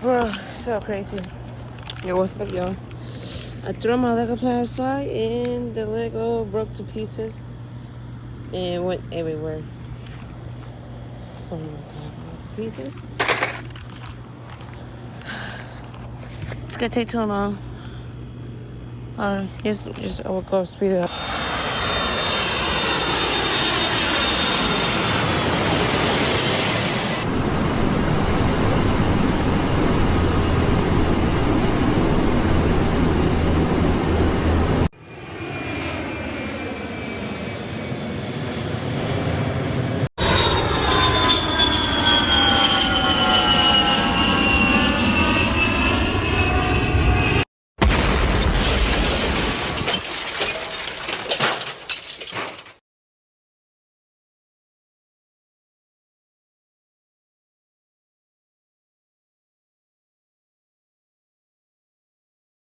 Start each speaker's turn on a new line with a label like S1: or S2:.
S1: Bro, so crazy. Yo, what's up, y'all? I threw my Lego plan outside and the Lego broke to pieces and went everywhere. So pieces. It's gonna take too long. Just I will go speed it up.